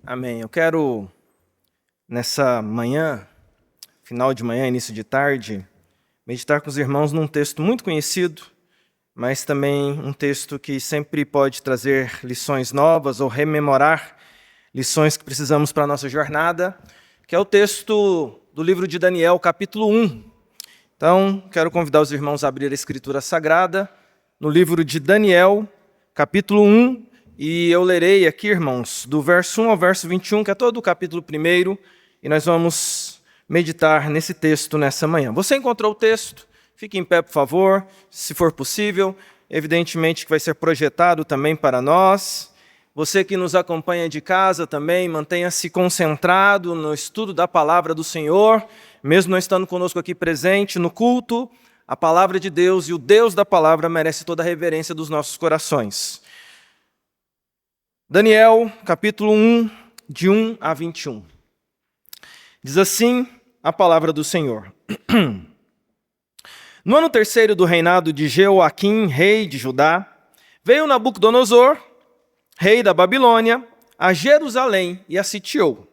Amém. Eu quero, nessa manhã, final de manhã, início de tarde, meditar com os irmãos num texto muito conhecido, mas também um texto que sempre pode trazer lições novas ou rememorar lições que precisamos para a nossa jornada, que é o texto do livro de Daniel, capítulo 1. Então, quero convidar os irmãos a abrir a Escritura Sagrada no livro de Daniel, capítulo 1, e eu lerei aqui, irmãos, do verso 1 ao verso 21, que é todo o capítulo 1, e nós vamos meditar nesse texto nessa manhã. Você encontrou o texto? Fique em pé, por favor, se for possível. Evidentemente que vai ser projetado também para nós. Você que nos acompanha de casa também, mantenha-se concentrado no estudo da palavra do Senhor, mesmo não estando conosco aqui presente no culto. A palavra de Deus e o Deus da palavra merece toda a reverência dos nossos corações. Daniel, capítulo 1, de 1 a 21. Diz assim a palavra do Senhor. No ano terceiro do reinado de Jeoaquim, rei de Judá, veio Nabucodonosor, rei da Babilônia, a Jerusalém e a sitiou.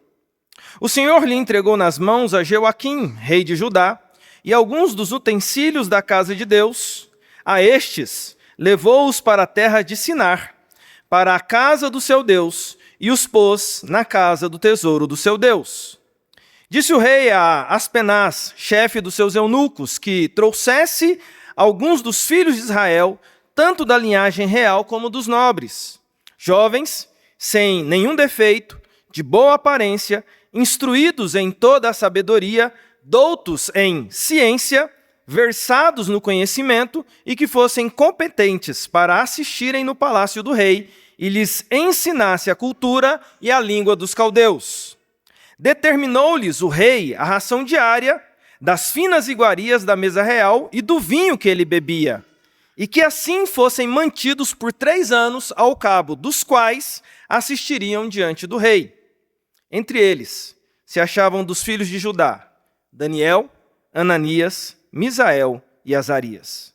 O Senhor lhe entregou nas mãos a Jeoaquim, rei de Judá, e alguns dos utensílios da casa de Deus. A estes levou-os para a terra de Sinar, para a casa do seu Deus, e os pôs na casa do tesouro do seu Deus. Disse o rei a Aspenaz, chefe dos seus eunucos, que trouxesse alguns dos filhos de Israel, tanto da linhagem real como dos nobres, jovens, sem nenhum defeito, de boa aparência, instruídos em toda a sabedoria, doutos em ciência, versados no conhecimento e que fossem competentes para assistirem no palácio do rei e lhes ensinasse a cultura e a língua dos caldeus. Determinou-lhes o rei a ração diária das finas iguarias da mesa real e do vinho que ele bebia, e que assim fossem mantidos por 3 anos, ao cabo dos quais assistiriam diante do rei. Entre eles se achavam dos filhos de Judá, Daniel, Ananias, Misael e Azarias.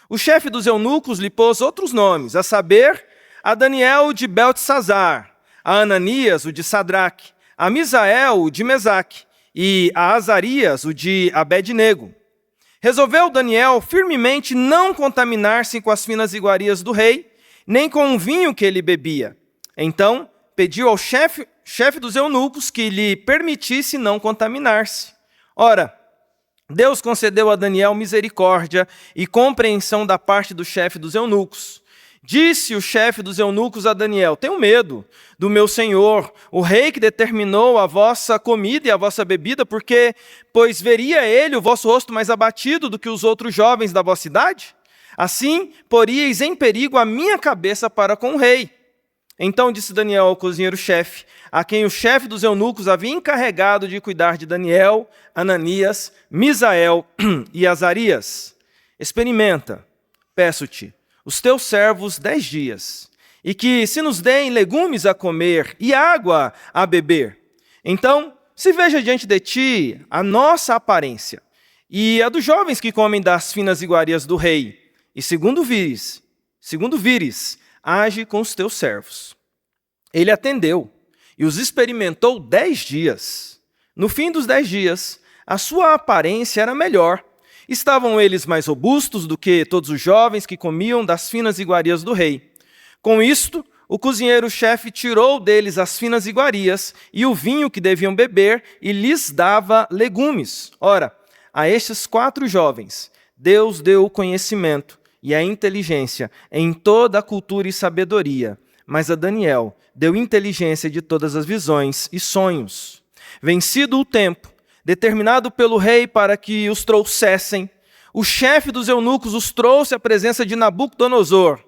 O chefe dos eunucos lhe pôs outros nomes, a saber, a Daniel o de Beltesazar, a Ananias o de Sadraque, a Misael o de Mesaque e a Azarias o de Abednego. Resolveu Daniel firmemente não contaminar-se com as finas iguarias do rei, nem com o vinho que ele bebia. Então pediu ao chefe dos eunucos que lhe permitisse não contaminar-se. Ora, Deus concedeu a Daniel misericórdia e compreensão da parte do chefe dos eunucos. Disse o chefe dos eunucos a Daniel: tenho medo do meu senhor, o rei que determinou a vossa comida e a vossa bebida, pois veria ele o vosso rosto mais abatido do que os outros jovens da vossa idade? Assim, poríeis em perigo a minha cabeça para com o rei. Então disse Daniel ao cozinheiro-chefe, a quem o chefe dos eunucos havia encarregado de cuidar de Daniel, Ananias, Misael e Azarias: experimenta, peço-te, os teus servos 10 dias, e que se nos deem legumes a comer e água a beber. Então se veja diante de ti a nossa aparência e a dos jovens que comem das finas iguarias do rei, e segundo vires, age com os teus servos. Ele atendeu e os experimentou 10 dias. No fim dos 10 dias, a sua aparência era melhor. Estavam eles mais robustos do que todos os jovens que comiam das finas iguarias do rei. Com isto, o cozinheiro-chefe tirou deles as finas iguarias e o vinho que deviam beber e lhes dava legumes. Ora, a estes 4 jovens, Deus deu o conhecimento e a inteligência em toda a cultura e sabedoria, mas a Daniel deu inteligência de todas as visões e sonhos. Vencido o tempo, determinado pelo rei para que os trouxessem, o chefe dos eunucos os trouxe à presença de Nabucodonosor.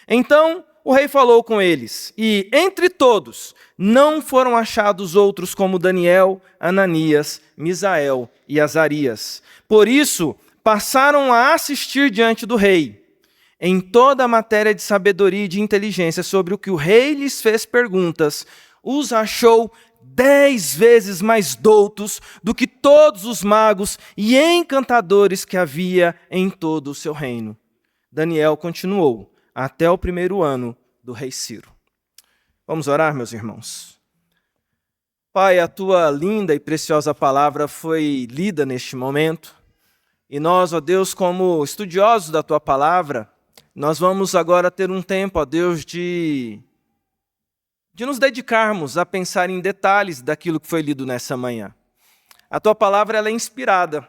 Então o rei falou com eles, e entre todos não foram achados outros como Daniel, Ananias, Misael e Azarias. Por isso passaram a assistir diante do rei. Em toda a matéria de sabedoria e de inteligência sobre o que o rei lhes fez perguntas, os achou 10 vezes mais doutos do que todos os magos e encantadores que havia em todo o seu reino. Daniel continuou até o 1º ano do rei Ciro. Vamos orar, meus irmãos. Pai, a tua linda e preciosa palavra foi lida neste momento. E nós, ó Deus, como estudiosos da tua palavra, nós vamos agora ter um tempo, ó Deus, de nos dedicarmos a pensar em detalhes daquilo que foi lido nessa manhã. A tua palavra ela é inspirada.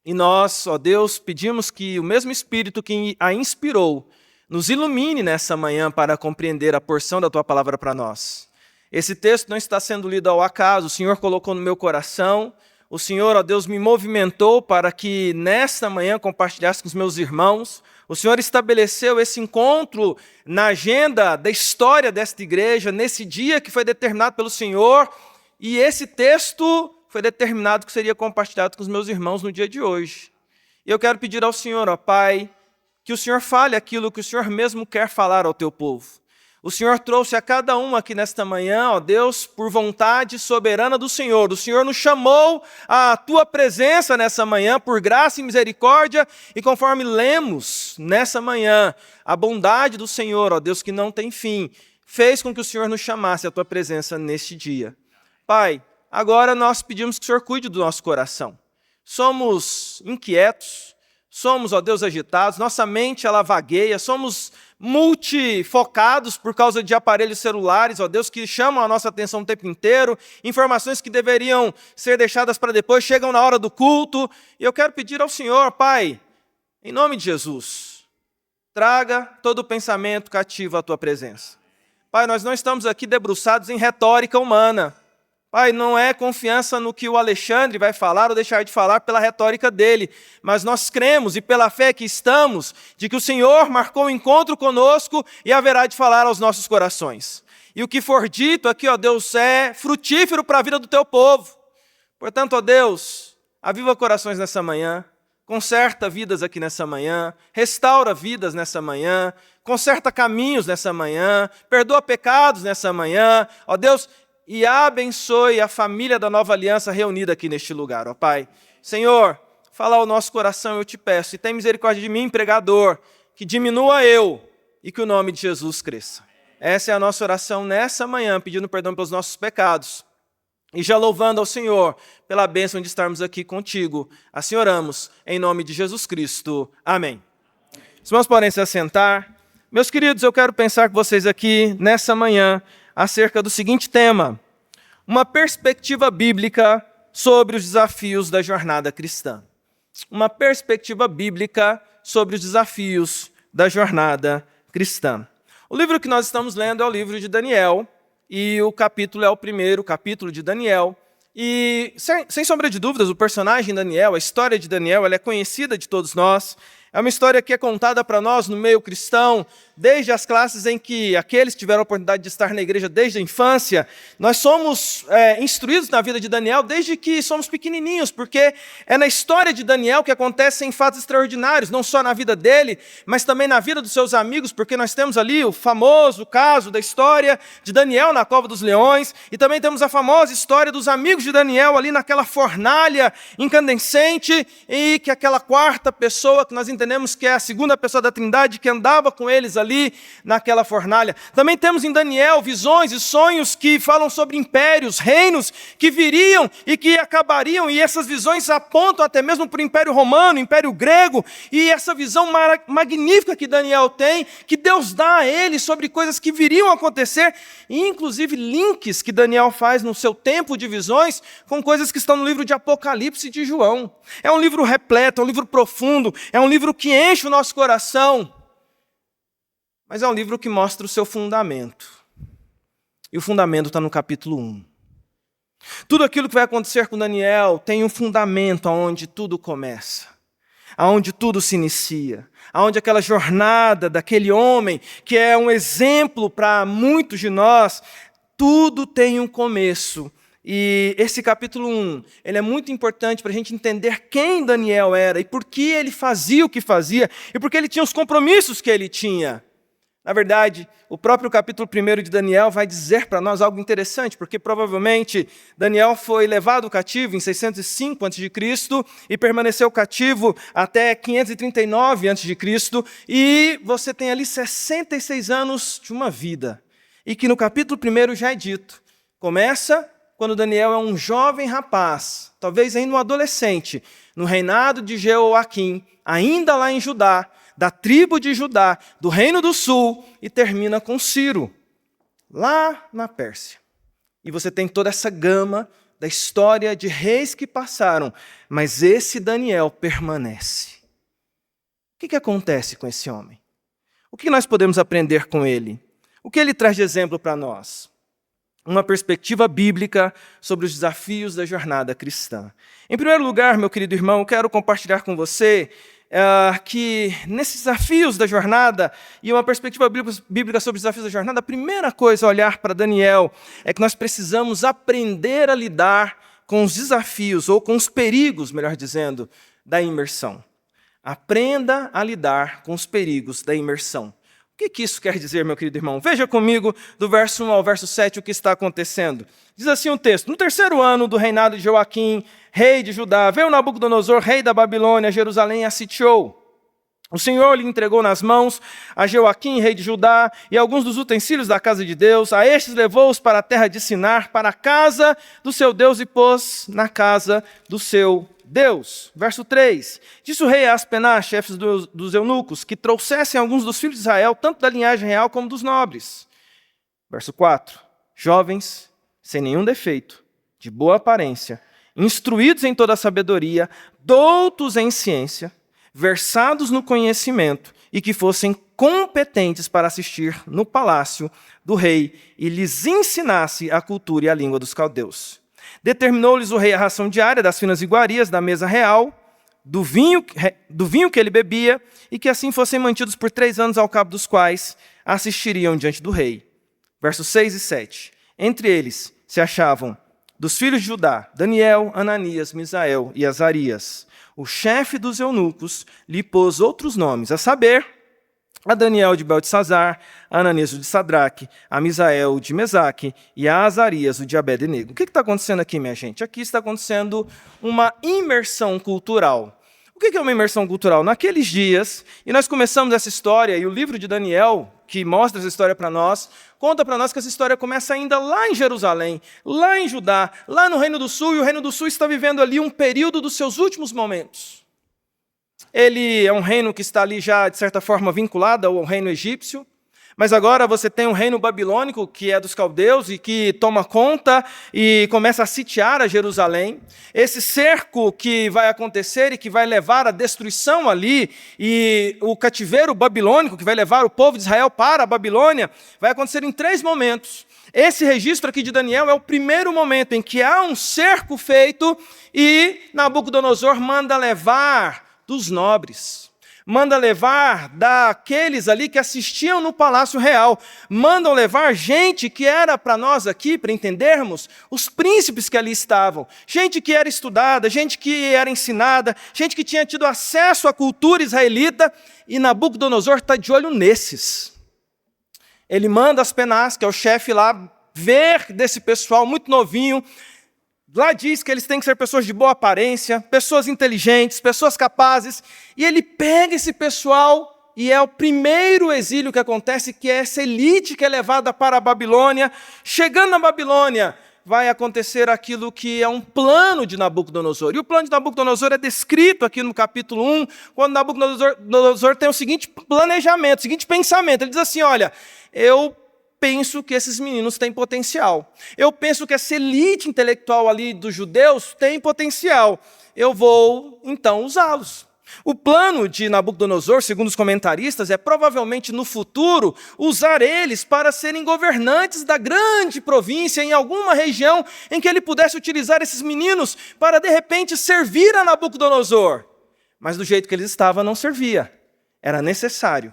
E nós, ó Deus, pedimos que o mesmo Espírito que a inspirou nos ilumine nessa manhã para compreender a porção da tua palavra para nós. Esse texto não está sendo lido ao acaso, o Senhor colocou no meu coração, o Senhor, ó Deus, me movimentou para que nesta manhã compartilhasse com os meus irmãos. O Senhor estabeleceu esse encontro na agenda da história desta igreja, nesse dia que foi determinado pelo Senhor, e esse texto foi determinado que seria compartilhado com os meus irmãos no dia de hoje. E eu quero pedir ao Senhor, ó Pai, que o Senhor fale aquilo que o Senhor mesmo quer falar ao teu povo. O Senhor trouxe a cada um aqui nesta manhã, ó Deus, por vontade soberana do Senhor. O Senhor nos chamou à tua presença nessa manhã, por graça e misericórdia, e conforme lemos nessa manhã, a bondade do Senhor, ó Deus, que não tem fim, fez com que o Senhor nos chamasse à tua presença neste dia. Pai, agora nós pedimos que o Senhor cuide do nosso coração. Somos inquietos, somos, ó Deus, agitados, nossa mente ela vagueia, somos multifocados por causa de aparelhos celulares, ó Deus, que chamam a nossa atenção o tempo inteiro, informações que deveriam ser deixadas para depois, chegam na hora do culto, e eu quero pedir ao Senhor, Pai, em nome de Jesus, traga todo o pensamento cativo à tua presença. Pai, nós não estamos aqui debruçados em retórica humana. Pai, não é confiança no que o Alexandre vai falar ou deixar de falar pela retórica dele, mas nós cremos e pela fé que estamos, de que o Senhor marcou um encontro conosco e haverá de falar aos nossos corações. E o que for dito aqui, ó Deus, é frutífero para a vida do teu povo. Portanto, ó Deus, aviva corações nessa manhã, conserta vidas aqui nessa manhã, restaura vidas nessa manhã, conserta caminhos nessa manhã, perdoa pecados nessa manhã, ó Deus, e abençoe a família da Nova Aliança reunida aqui neste lugar, ó Pai. Senhor, fala ao nosso coração, eu te peço, e tem misericórdia de mim, pregador, que diminua eu e que o nome de Jesus cresça. Essa é a nossa oração nessa manhã, pedindo perdão pelos nossos pecados. E já louvando ao Senhor pela bênção de estarmos aqui contigo. Assim oramos, em nome de Jesus Cristo. Amém. Os irmãos podem se assentar. Meus queridos, eu quero pensar com vocês aqui nessa manhã acerca do seguinte tema: uma perspectiva bíblica sobre os desafios da jornada cristã. Uma perspectiva bíblica sobre os desafios da jornada cristã. O livro que nós estamos lendo é o livro de Daniel, e o capítulo é o primeiro capítulo de Daniel. E, sem sombra de dúvidas, o personagem Daniel, a história de Daniel, ela é conhecida de todos nós. É uma história que é contada para nós no meio cristão, desde as classes em que aqueles que tiveram a oportunidade de estar na igreja desde a infância. Nós somos instruídos na vida de Daniel desde que somos pequenininhos, porque é na história de Daniel que acontecem fatos extraordinários, não só na vida dele, mas também na vida dos seus amigos, porque nós temos ali o famoso caso da história de Daniel na cova dos leões, e também temos a famosa história dos amigos de Daniel ali naquela fornalha incandescente, e que aquela quarta pessoa que nós entendemos que é a segunda pessoa da Trindade, que andava com eles ali naquela fornalha. Também temos em Daniel visões e sonhos que falam sobre impérios, reinos que viriam e que acabariam, e essas visões apontam até mesmo para o Império Romano, o Império Grego, e essa visão magnífica que Daniel tem, que Deus dá a ele sobre coisas que viriam a acontecer, e inclusive links que Daniel faz no seu tempo de visões com coisas que estão no livro de Apocalipse de João. É um livro repleto, é um livro profundo, é um livro que enche o nosso coração, mas é um livro que mostra o seu fundamento. E o fundamento está no capítulo 1. Tudo aquilo que vai acontecer com Daniel tem um fundamento aonde tudo começa, aonde tudo se inicia, aonde aquela jornada daquele homem, que é um exemplo para muitos de nós, tudo tem um começo. E esse capítulo 1, ele é muito importante para a gente entender quem Daniel era e por que ele fazia o que fazia e por que ele tinha os compromissos que ele tinha. Na verdade, o próprio capítulo 1 de Daniel vai dizer para nós algo interessante, porque provavelmente Daniel foi levado cativo em 605 a.C. e permaneceu cativo até 539 a.C. E você tem ali 66 anos de uma vida. E que no capítulo 1 já é dito, começa quando Daniel é um jovem rapaz, talvez ainda um adolescente, no reinado de Jeoaquim, ainda lá em Judá, da tribo de Judá, do reino do sul, e termina com Ciro, lá na Pérsia. E você tem toda essa gama da história de reis que passaram, mas esse Daniel permanece. O que acontece com esse homem? O que nós podemos aprender com ele? O que ele traz de exemplo para nós? Uma perspectiva bíblica sobre os desafios da jornada cristã. Em primeiro lugar, meu querido irmão, eu quero compartilhar com você que nesses desafios da jornada e uma perspectiva bíblica sobre os desafios da jornada, a primeira coisa a olhar para Daniel é que nós precisamos aprender a lidar com os desafios, ou com os perigos, melhor dizendo, da imersão. Aprenda a lidar com os perigos da imersão. O que isso quer dizer, meu querido irmão? Veja comigo, do verso 1 ao verso 7, o que está acontecendo. Diz assim o texto: no terceiro ano do reinado de Joaquim, rei de Judá, veio Nabucodonosor, rei da Babilônia, a Jerusalém, e a sitiou. O Senhor lhe entregou nas mãos a Joaquim, rei de Judá, e alguns dos utensílios da casa de Deus. A estes levou-os para a terra de Sinar, para a casa do seu Deus, e pôs na casa do seu Deus. Verso 3. Disse o rei a Aspenaz, chefes dos eunucos, que trouxessem alguns dos filhos de Israel, tanto da linhagem real como dos nobres. Verso 4. Jovens, sem nenhum defeito, de boa aparência, instruídos em toda a sabedoria, doutos em ciência, versados no conhecimento, e que fossem competentes para assistir no palácio do rei e lhes ensinasse a cultura e a língua dos caldeus. Determinou-lhes o rei a ração diária das finas iguarias da mesa real, do vinho que ele bebia, e que assim fossem mantidos por 3 anos, ao cabo dos quais assistiriam diante do rei. Versos 6 e 7. Entre eles se achavam, dos filhos de Judá, Daniel, Ananias, Misael e Azarias. O chefe dos eunucos lhe pôs outros nomes, a saber, a Daniel de Beltesazar, a Ananias de Sadraque, a Misael de Mesaque e a Azarias de Abed-nego. O que está acontecendo aqui, minha gente? Aqui está acontecendo uma imersão cultural. O que é uma imersão cultural? Naqueles dias, e nós começamos essa história, e o livro de Daniel, que mostra essa história para nós, conta para nós que essa história começa ainda lá em Jerusalém, lá em Judá, lá no Reino do Sul, e o Reino do Sul está vivendo ali um período dos seus últimos momentos. Ele é um reino que está ali já, de certa forma, vinculado ao reino egípcio, mas agora você tem um reino babilônico, que é dos caldeus, e que toma conta e começa a sitiar a Jerusalém. Esse cerco que vai acontecer e que vai levar à destruição ali, e o cativeiro babilônico, que vai levar o povo de Israel para a Babilônia, vai acontecer em 3 momentos. Esse registro aqui de Daniel é o primeiro momento em que há um cerco feito e Nabucodonosor manda levar dos nobres, manda levar daqueles ali que assistiam no palácio real, mandam levar gente que era para nós aqui, para entendermos, os príncipes que ali estavam, gente que era estudada, gente que era ensinada, gente que tinha tido acesso à cultura israelita, e Nabucodonosor está de olho nesses. Ele manda Aspenaz, que é o chefe lá, ver desse pessoal muito novinho. Lá diz que eles têm que ser pessoas de boa aparência, pessoas inteligentes, pessoas capazes. E ele pega esse pessoal, e é o primeiro exílio que acontece, que é essa elite que é levada para a Babilônia. Chegando na Babilônia, vai acontecer aquilo que é um plano de Nabucodonosor. E o plano de Nabucodonosor é descrito aqui no capítulo 1, quando Nabucodonosor tem o seguinte planejamento, o seguinte pensamento. Ele diz assim, olha, eu penso que esses meninos têm potencial. Eu penso que essa elite intelectual ali dos judeus tem potencial. Eu vou, então, usá-los. O plano de Nabucodonosor, segundo os comentaristas, é provavelmente no futuro usar eles para serem governantes da grande província em alguma região em que ele pudesse utilizar esses meninos para, de repente, servir a Nabucodonosor. Mas do jeito que eles estavam, não servia. Era necessário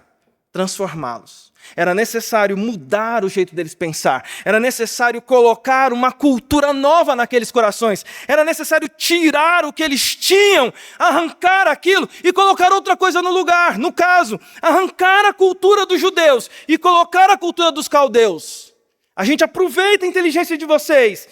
transformá-los. Era necessário mudar o jeito deles pensar. Era necessário colocar uma cultura nova naqueles corações. Era necessário tirar o que eles tinham, arrancar aquilo e colocar outra coisa no lugar. No caso, arrancar a cultura dos judeus e colocar a cultura dos caldeus. A gente aproveita a inteligência de vocês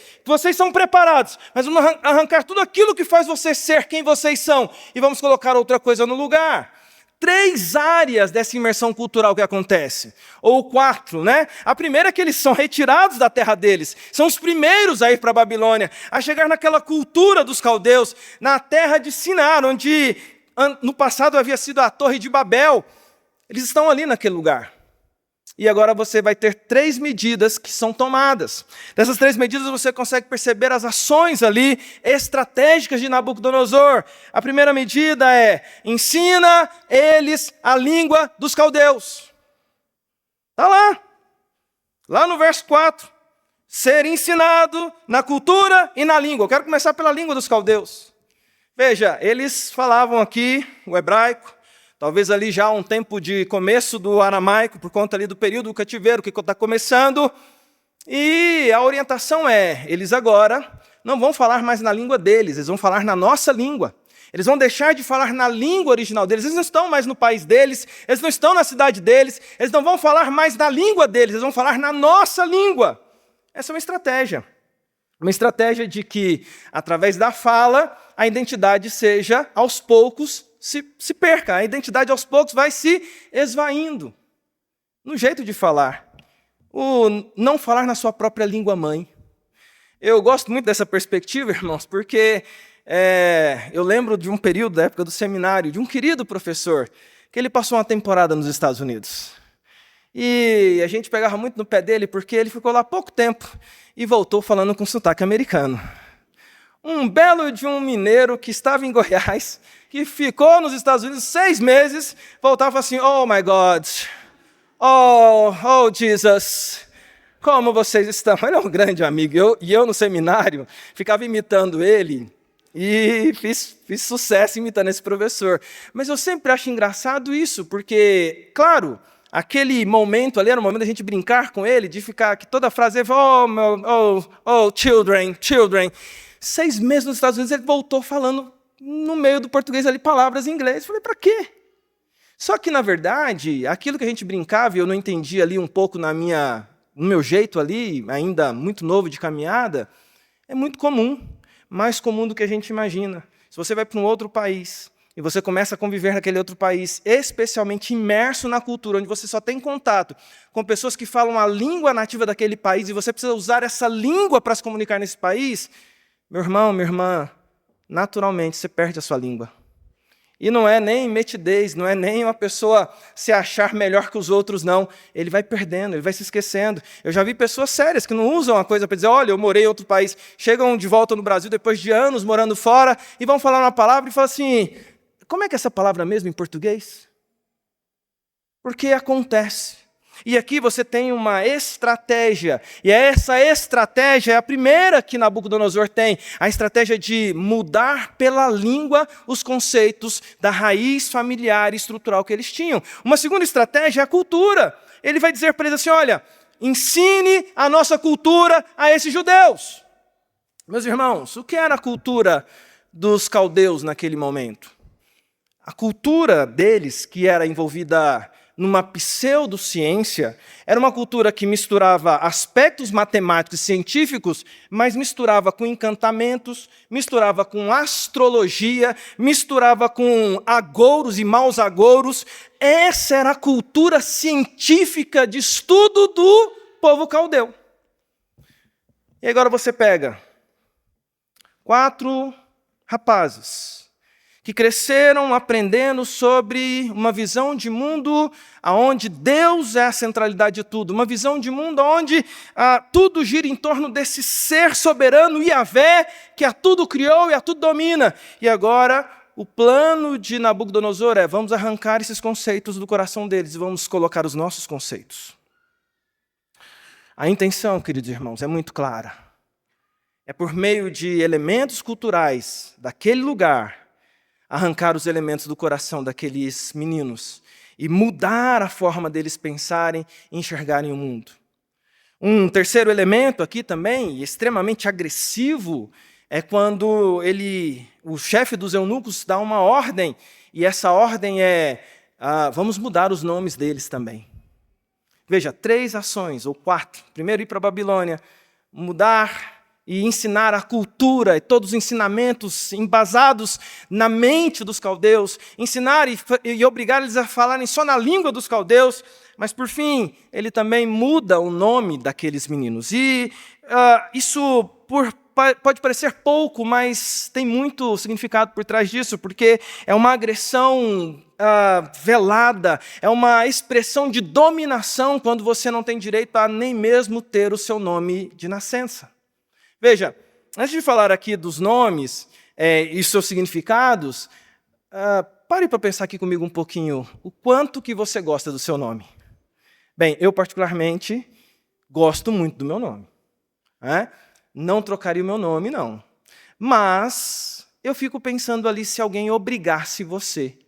são preparados, mas vamos arrancar tudo aquilo que faz vocês ser quem vocês são e vamos colocar outra coisa no lugar. 3 áreas dessa imersão cultural que acontece, ou 4, né? A primeira é que eles são retirados da terra deles, são os primeiros a ir para a Babilônia, a chegar naquela cultura dos caldeus, na terra de Sinar, onde no passado havia sido a Torre de Babel. Eles estão ali naquele lugar. E agora você vai ter 3 medidas que são tomadas. Dessas 3 medidas você consegue perceber as ações ali estratégicas de Nabucodonosor. A primeira medida é: ensina eles a língua dos caldeus. Está lá no verso 4. Ser ensinado na cultura e na língua. Eu quero começar pela língua dos caldeus. Veja, eles falavam aqui o hebraico. Talvez ali já um tempo de começo do aramaico, por conta ali do período do cativeiro que está começando. E a orientação é, eles agora não vão falar mais na língua deles, eles vão falar na nossa língua. Eles vão deixar de falar na língua original deles, eles não estão mais no país deles, eles não estão na cidade deles, eles não vão falar mais na língua deles, eles vão falar na nossa língua. Essa é uma estratégia. Uma estratégia de que, através da fala, a identidade seja, aos poucos, se perca. A identidade, aos poucos, vai se esvaindo. No jeito de falar. O não falar na sua própria língua mãe. Eu gosto muito dessa perspectiva, irmãos, porque eu lembro de um período, da época do seminário, de um querido professor, que ele passou uma temporada nos Estados Unidos. E a gente pegava muito no pé dele, porque ele ficou lá há pouco tempo e voltou falando com sotaque americano. Um belo de um mineiro que estava em Goiás, que ficou nos Estados Unidos 6 meses, voltava assim: oh my God, oh Jesus, como vocês estão? Ele é um grande amigo, e eu no seminário ficava imitando ele, e fiz sucesso imitando esse professor. Mas eu sempre acho engraçado isso, porque, claro, aquele momento ali era o momento da gente brincar com ele, de ficar que toda frase, children. 6 meses nos Estados Unidos, ele voltou falando no meio do português ali palavras em inglês. Eu falei, para quê? Só que, na verdade, aquilo que a gente brincava, e eu não entendia ali um pouco no meu jeito ali, ainda muito novo de caminhada, é muito comum, mais comum do que a gente imagina. Se você vai para um outro país e você começa a conviver naquele outro país, especialmente imerso na cultura, onde você só tem contato com pessoas que falam a língua nativa daquele país, e você precisa usar essa língua para se comunicar nesse país, meu irmão, minha irmã, naturalmente você perde a sua língua. E não é nem metidez, não é nem uma pessoa se achar melhor que os outros, não. Ele vai perdendo, ele vai se esquecendo. Eu já vi pessoas sérias que não usam a coisa para dizer, olha, eu morei em outro país, chegam de volta no Brasil depois de anos morando fora e vão falar uma palavra e falam assim, como é que é essa palavra mesmo em português? Porque acontece. E aqui você tem uma estratégia, e essa estratégia é a primeira que Nabucodonosor tem, a estratégia de mudar pela língua os conceitos da raiz familiar e estrutural que eles tinham. Uma segunda estratégia é a cultura. Ele vai dizer para eles assim, olha, ensine a nossa cultura a esses judeus. Meus irmãos, o que era a cultura dos caldeus naquele momento? A cultura deles, que era envolvida numa pseudociência, era uma cultura que misturava aspectos matemáticos e científicos, mas misturava com encantamentos, misturava com astrologia, misturava com agouros e maus agouros. Essa era a cultura científica de estudo do povo caldeu. E agora você pega 4 rapazes que cresceram aprendendo sobre uma visão de mundo onde Deus é a centralidade de tudo, uma visão de mundo onde tudo gira em torno desse ser soberano, Yahvé, que a tudo criou e a tudo domina. E agora, o plano de Nabucodonosor é, vamos arrancar esses conceitos do coração deles e vamos colocar os nossos conceitos. A intenção, queridos irmãos, é muito clara. É por meio de elementos culturais daquele lugar, arrancar os elementos do coração daqueles meninos e mudar a forma deles pensarem e enxergarem o mundo. Um terceiro elemento aqui também, extremamente agressivo, é quando o chefe dos eunucos dá uma ordem, e essa ordem é, vamos mudar os nomes deles também. Veja, 3 ações, ou 4. Primeiro, ir para a Babilônia, mudar e ensinar a cultura e todos os ensinamentos embasados na mente dos caldeus, ensinar e obrigar eles a falarem só na língua dos caldeus, mas por fim, ele também muda o nome daqueles meninos. E isso pode parecer pouco, mas tem muito significado por trás disso, porque é uma agressão velada, é uma expressão de dominação quando você não tem direito a nem mesmo ter o seu nome de nascença. Veja, antes de falar aqui dos nomes e seus significados, pare para pensar aqui comigo um pouquinho o quanto que você gosta do seu nome. Bem, eu particularmente gosto muito do meu nome. Não trocaria o meu nome, não. Mas eu fico pensando ali se alguém obrigasse você,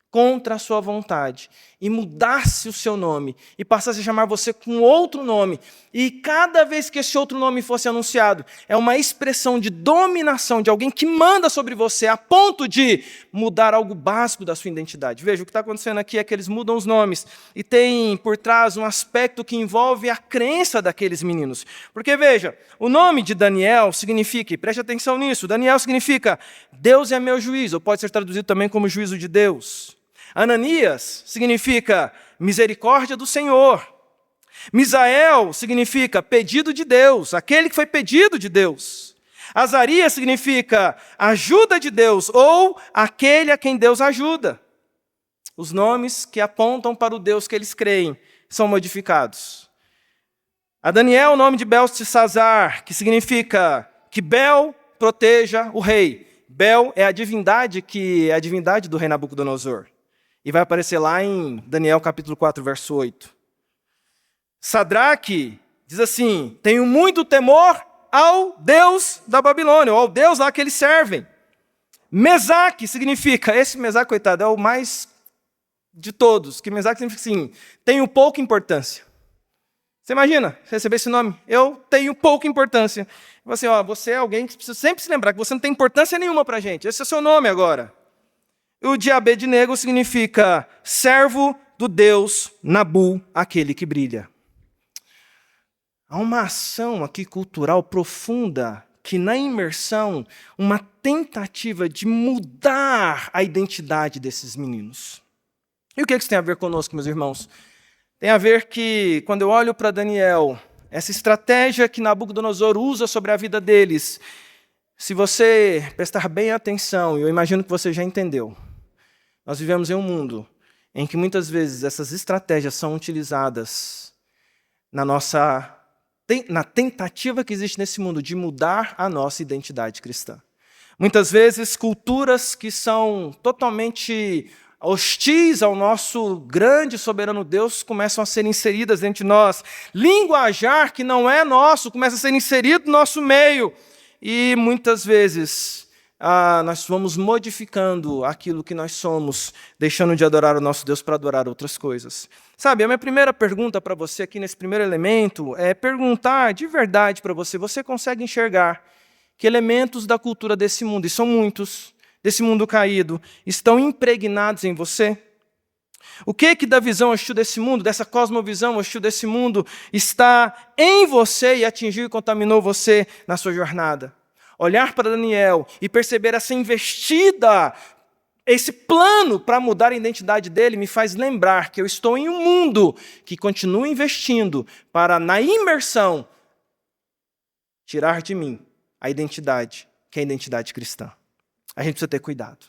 contra a sua vontade, e mudasse o seu nome, e passasse a chamar você com outro nome, e cada vez que esse outro nome fosse anunciado, é uma expressão de dominação de alguém que manda sobre você, a ponto de mudar algo básico da sua identidade. Veja, o que está acontecendo aqui é que eles mudam os nomes, e tem por trás um aspecto que envolve a crença daqueles meninos. Porque, veja, o nome de Daniel significa, e preste atenção nisso, Daniel significa Deus é meu juiz, ou pode ser traduzido também como juízo de Deus. Ananias significa misericórdia do Senhor. Misael significa pedido de Deus, aquele que foi pedido de Deus. Azarias significa ajuda de Deus, ou aquele a quem Deus ajuda. Os nomes que apontam para o Deus que eles creem são modificados. A Daniel, o nome de Beltesazar, que significa que Bel proteja o rei. Bel é a divindade do rei Nabucodonosor. E vai aparecer lá em Daniel capítulo 4, verso 8. Sadraque diz assim: tenho muito temor ao Deus da Babilônia, ou ao Deus lá que eles servem. Mesaque significa, esse Mesaque, coitado, é o mais de todos, que Mesaque significa assim, tenho pouca importância. Você imagina receber esse nome? Eu tenho pouca importância. Você é alguém que precisa sempre se lembrar que você não tem importância nenhuma para a gente. Esse é o seu nome agora. O de Abednego significa servo do Deus Nabu, aquele que brilha. Há uma ação aqui cultural profunda que na imersão, uma tentativa de mudar a identidade desses meninos. E o que isso tem a ver conosco, meus irmãos? Tem a ver que, quando eu olho para Daniel, essa estratégia que Nabucodonosor usa sobre a vida deles, se você prestar bem atenção, e eu imagino que você já entendeu, nós vivemos em um mundo em que muitas vezes essas estratégias são utilizadas na tentativa que existe nesse mundo de mudar a nossa identidade cristã. Muitas vezes culturas que são totalmente hostis ao nosso grande e soberano Deus começam a ser inseridas dentro de nós. Linguajar que não é nosso começa a ser inserido no nosso meio. E muitas vezes nós vamos modificando aquilo que nós somos, deixando de adorar o nosso Deus para adorar outras coisas. Sabe, a minha primeira pergunta para você aqui nesse primeiro elemento é perguntar de verdade para você, você consegue enxergar que elementos da cultura desse mundo, e são muitos, desse mundo caído, estão impregnados em você? O que da visão hostil desse mundo, dessa cosmovisão hostil desse mundo, está em você e atingiu e contaminou você na sua jornada? Olhar para Daniel e perceber essa investida, esse plano para mudar a identidade dele, me faz lembrar que eu estou em um mundo que continua investindo para, na imersão, tirar de mim a identidade, que é a identidade cristã. A gente precisa ter cuidado.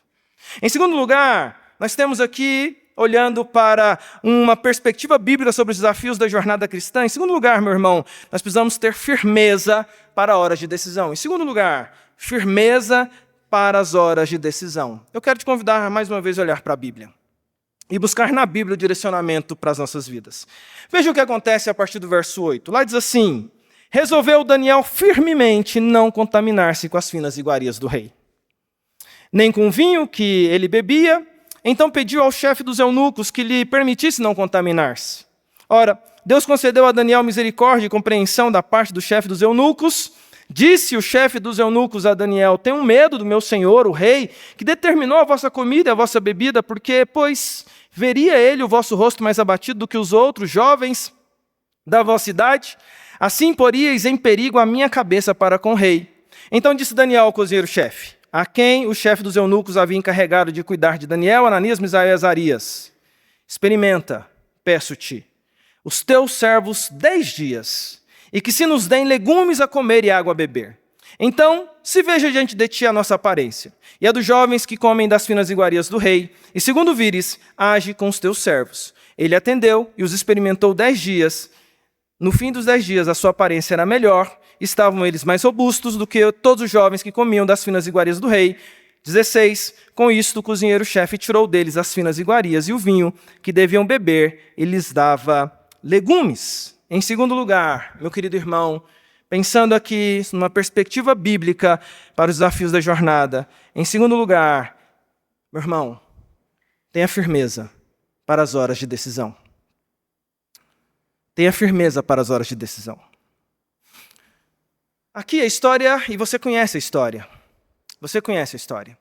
Em segundo lugar, nós temos aqui, olhando para uma perspectiva bíblica sobre os desafios da jornada cristã. Em segundo lugar, meu irmão, nós precisamos ter firmeza para horas de decisão. Em segundo lugar, firmeza para as horas de decisão. Eu quero te convidar mais uma vez a olhar para a Bíblia e buscar na Bíblia o direcionamento para as nossas vidas. Veja o que acontece a partir do verso 8. Lá diz assim: resolveu Daniel firmemente não contaminar-se com as finas iguarias do rei, nem com o vinho que ele bebia. Então pediu ao chefe dos eunucos que lhe permitisse não contaminar-se. Ora, Deus concedeu a Daniel misericórdia e compreensão da parte do chefe dos eunucos. Disse o chefe dos eunucos a Daniel: tenham medo do meu senhor, o rei, que determinou a vossa comida e a vossa bebida, porque, pois, veria ele o vosso rosto mais abatido do que os outros jovens da vossa idade. Assim poríeis em perigo a minha cabeça para com o rei. Então disse Daniel ao cozinheiro-chefe, a quem o chefe dos eunucos havia encarregado de cuidar de Daniel, Ananias, Misael e Azarias: experimenta, peço-te, os teus servos 10 dias, e que se nos deem legumes a comer e água a beber. Então, se veja diante de ti a nossa aparência, e a dos jovens que comem das finas iguarias do rei, e segundo vires, age com os teus servos. Ele atendeu e os experimentou 10 dias. No fim dos 10 dias, a sua aparência era melhor, estavam eles mais robustos do que todos os jovens que comiam das finas iguarias do rei. 16. Com isto, o cozinheiro-chefe tirou deles as finas iguarias e o vinho que deviam beber, e lhes dava legumes. Em segundo lugar, meu querido irmão, pensando aqui numa perspectiva bíblica para os desafios da jornada, em segundo lugar, meu irmão, tenha firmeza para as horas de decisão. Tenha firmeza para as horas de decisão. Aqui a história, e você conhece a história. Você conhece a história.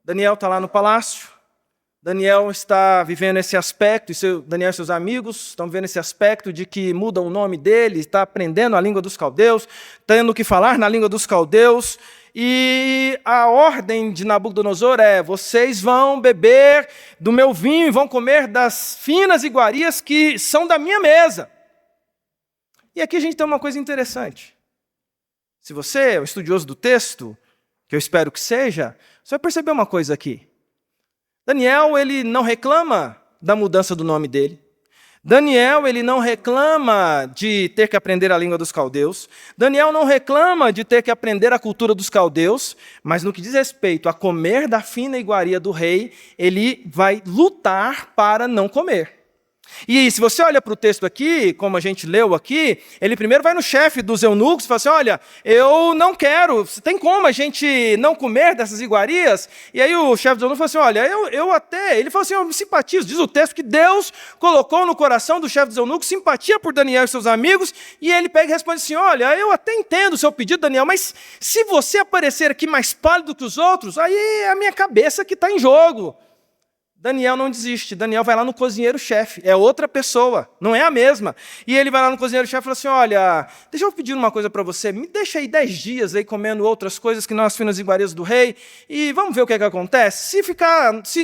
Daniel está lá no palácio. Daniel está vivendo esse aspecto, Daniel e seus amigos estão vivendo esse aspecto de que muda o nome dele, está aprendendo a língua dos caldeus, tendo que falar na língua dos caldeus. E a ordem de Nabucodonosor é: vocês vão beber do meu vinho e vão comer das finas iguarias que são da minha mesa. E aqui a gente tem uma coisa interessante. Se você é um estudioso do texto, que eu espero que seja, você vai perceber uma coisa aqui. Daniel, ele não reclama da mudança do nome dele. Daniel, ele não reclama de ter que aprender a língua dos caldeus. Daniel não reclama de ter que aprender a cultura dos caldeus, mas no que diz respeito a comer da fina iguaria do rei, ele vai lutar para não comer. E se você olha para o texto aqui, como a gente leu aqui, ele primeiro vai no chefe dos eunucos e fala assim: olha, eu não quero, tem como a gente não comer dessas iguarias? E aí o chefe dos eunucos fala assim: olha, ele fala assim: eu me simpatizo, diz o texto que Deus colocou no coração do chefe dos eunucos simpatia por Daniel e seus amigos, e ele pega e responde assim: olha, eu até entendo o seu pedido, Daniel, mas se você aparecer aqui mais pálido que os outros, aí é a minha cabeça que está em jogo. Daniel não desiste, Daniel vai lá no cozinheiro-chefe, é outra pessoa, não é a mesma. E ele vai lá no cozinheiro-chefe e fala assim: olha, deixa eu pedir uma coisa para você, me deixa aí 10 dias aí comendo outras coisas que não as finas iguarias do rei, e vamos ver o que é que acontece.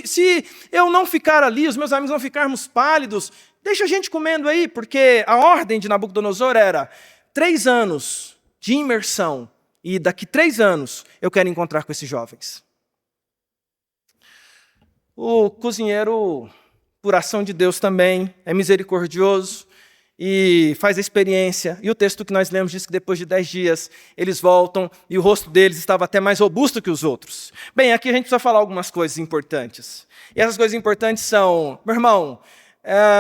Se eu não ficar ali, os meus amigos não ficarmos pálidos, deixa a gente comendo aí, porque a ordem de Nabucodonosor era 3 anos de imersão, e daqui 3 anos eu quero encontrar com esses jovens. O cozinheiro, por ação de Deus também, é misericordioso e faz a experiência. E o texto que nós lemos diz que depois de 10 dias eles voltam e o rosto deles estava até mais robusto que os outros. Bem, aqui a gente precisa falar algumas coisas importantes. E essas coisas importantes são, meu irmão,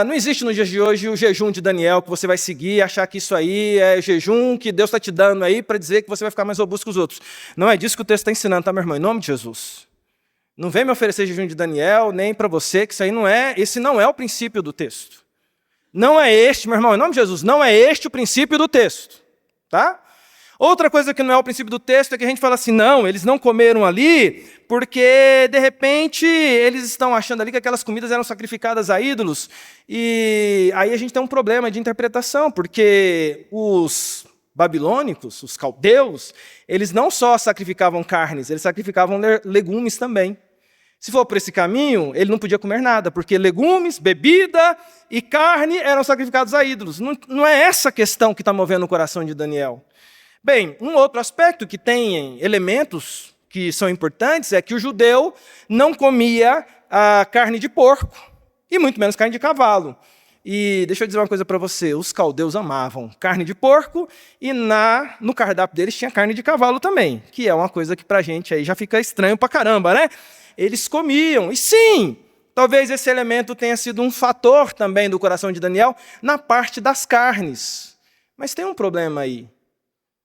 não existe nos dias de hoje o jejum de Daniel que você vai seguir e achar que isso aí é jejum que Deus está te dando aí para dizer que você vai ficar mais robusto que os outros. Não é disso que o texto está ensinando, tá, meu irmão? Em nome de Jesus. Não vem me oferecer jejum de Daniel, nem para você, que esse não é o princípio do texto. Não é este, meu irmão, em nome de Jesus, não é este o princípio do texto. Tá? Outra coisa que não é o princípio do texto é que a gente fala assim: não, eles não comeram ali porque, de repente, eles estão achando ali que aquelas comidas eram sacrificadas a ídolos. E aí a gente tem um problema de interpretação, porque os babilônicos, os caldeus, eles não só sacrificavam carnes, eles sacrificavam legumes também. Se for por esse caminho, ele não podia comer nada, porque legumes, bebida e carne eram sacrificados a ídolos. Não é essa a questão que está movendo o coração de Daniel. Bem, um outro aspecto que tem elementos que são importantes é que o judeu não comia a carne de porco, e muito menos carne de cavalo. E deixa eu dizer uma coisa para você, os caldeus amavam carne de porco e no cardápio deles tinha carne de cavalo também, que é uma coisa que para a gente aí já fica estranho para caramba, né? Eles comiam, e sim, talvez esse elemento tenha sido um fator também do coração de Daniel na parte das carnes. Mas tem um problema aí.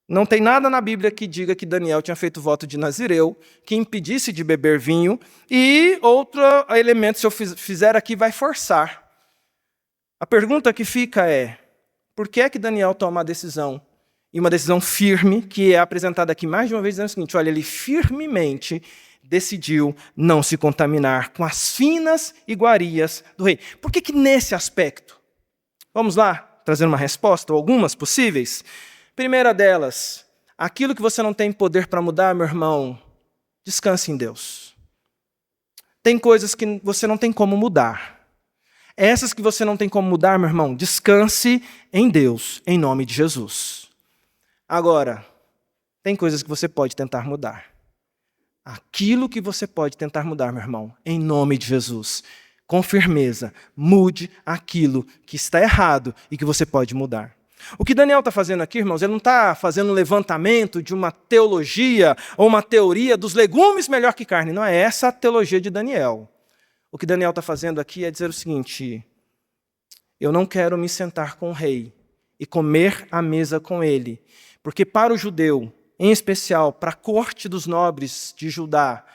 Não tem nada na Bíblia que diga que Daniel tinha feito voto de Nazireu, que impedisse de beber vinho, e outro elemento, se eu fizer aqui, vai forçar. A pergunta que fica é: por que é que Daniel toma a decisão, e uma decisão firme, que é apresentada aqui mais de uma vez, dizendo o seguinte: olha, ele firmemente decidiu não se contaminar com as finas iguarias do rei. Por que nesse aspecto? Vamos lá trazendo uma resposta, ou algumas possíveis. Primeira delas, aquilo que você não tem poder para mudar, meu irmão, descanse em Deus. Tem coisas que você não tem como mudar. Essas que você não tem como mudar, meu irmão, descanse em Deus, em nome de Jesus. Agora, tem coisas que você pode tentar mudar. Aquilo que você pode tentar mudar, meu irmão, em nome de Jesus, com firmeza, mude aquilo que está errado e que você pode mudar. O que Daniel está fazendo aqui, irmãos, ele não está fazendo um levantamento de uma teologia ou uma teoria dos legumes melhor que carne. Não é essa a teologia de Daniel. O que Daniel está fazendo aqui é dizer o seguinte: eu não quero me sentar com o rei e comer à mesa com ele, porque para o judeu, em especial para a corte dos nobres de Judá,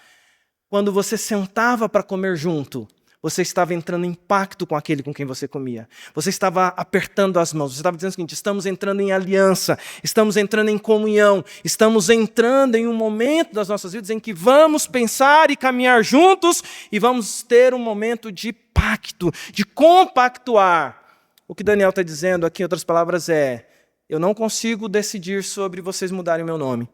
quando você sentava para comer junto, você estava entrando em pacto com aquele com quem você comia. Você estava apertando as mãos. Você estava dizendo o seguinte: estamos entrando em aliança, estamos entrando em comunhão, estamos entrando em um momento das nossas vidas em que vamos pensar e caminhar juntos e vamos ter um momento de pacto, de compactuar. O que Daniel está dizendo aqui, em outras palavras, é: eu não consigo decidir sobre vocês mudarem o meu nome.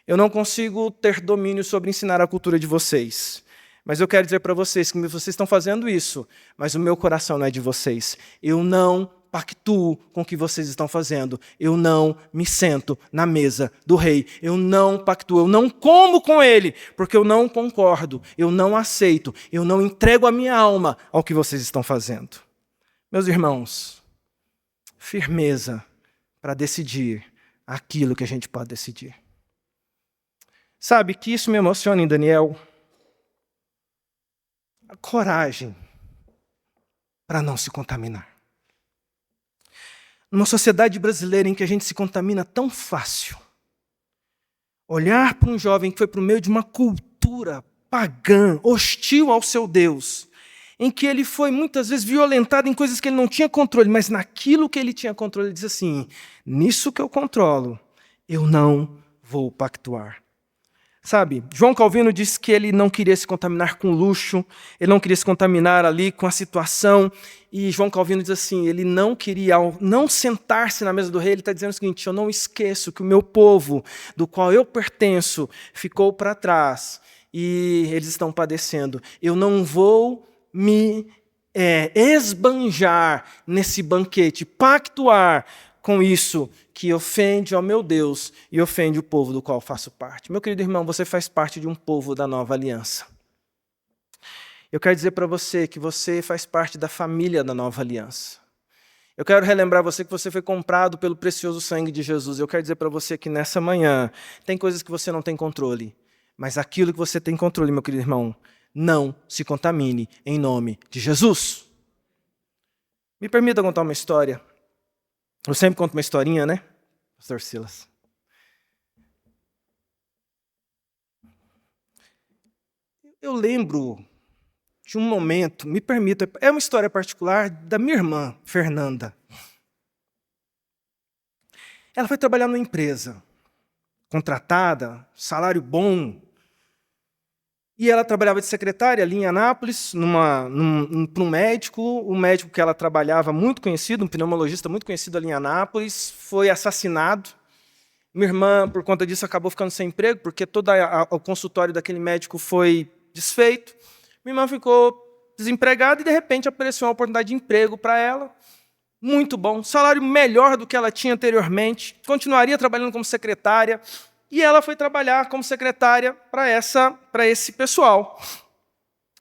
Eu não consigo ter domínio sobre ensinar a cultura de vocês. Mas eu quero dizer para vocês que vocês estão fazendo isso, mas o meu coração não é de vocês. Eu não pactuo com o que vocês estão fazendo. Eu não me sento na mesa do rei. Eu não pactuo, eu não como com ele, porque eu não concordo, eu não aceito, eu não entrego a minha alma ao que vocês estão fazendo. Meus irmãos, firmeza para decidir aquilo que a gente pode decidir. Sabe que isso me emociona em Daniel? A coragem para não se contaminar. Numa sociedade brasileira em que a gente se contamina tão fácil, olhar para um jovem que foi para o meio de uma cultura pagã, hostil ao seu Deus, em que ele foi muitas vezes violentado em coisas que ele não tinha controle, mas naquilo que ele tinha controle, ele diz assim: nisso que eu controlo, eu não vou pactuar. Sabe, João Calvino disse que ele não queria se contaminar com luxo, ele não queria se contaminar ali com a situação, e João Calvino diz assim, ele não queria, ao não sentar-se na mesa do rei, ele está dizendo o seguinte: eu não esqueço que o meu povo, do qual eu pertenço, ficou para trás, e eles estão padecendo. Eu não vou me esbanjar nesse banquete, pactuar com isso que ofende ao meu Deus e ofende o povo do qual faço parte. Meu querido irmão, você faz parte de um povo da nova aliança. Eu quero dizer para você que você faz parte da família da nova aliança. Eu quero relembrar você que você foi comprado pelo precioso sangue de Jesus. Eu quero dizer para você que nessa manhã tem coisas que você não tem controle, mas aquilo que você tem controle, meu querido irmão, não se contamine em nome de Jesus. Me permita contar uma história. Eu sempre conto uma historinha, né, pastor Silas? Eu lembro de um momento, me permita, é uma história particular da minha irmã, Fernanda. Ela foi trabalhar numa empresa, contratada, salário bom. E ela trabalhava de secretária ali em Anápolis, para um médico. O médico que ela trabalhava, muito conhecido, um pneumologista muito conhecido ali em Anápolis, foi assassinado. Minha irmã, por conta disso, acabou ficando sem emprego, porque todo o consultório daquele médico foi desfeito. Minha irmã ficou desempregada e, de repente, apareceu uma oportunidade de emprego para ela. Muito bom, salário melhor do que ela tinha anteriormente. Continuaria trabalhando como secretária. E ela foi trabalhar como secretária para esse pessoal.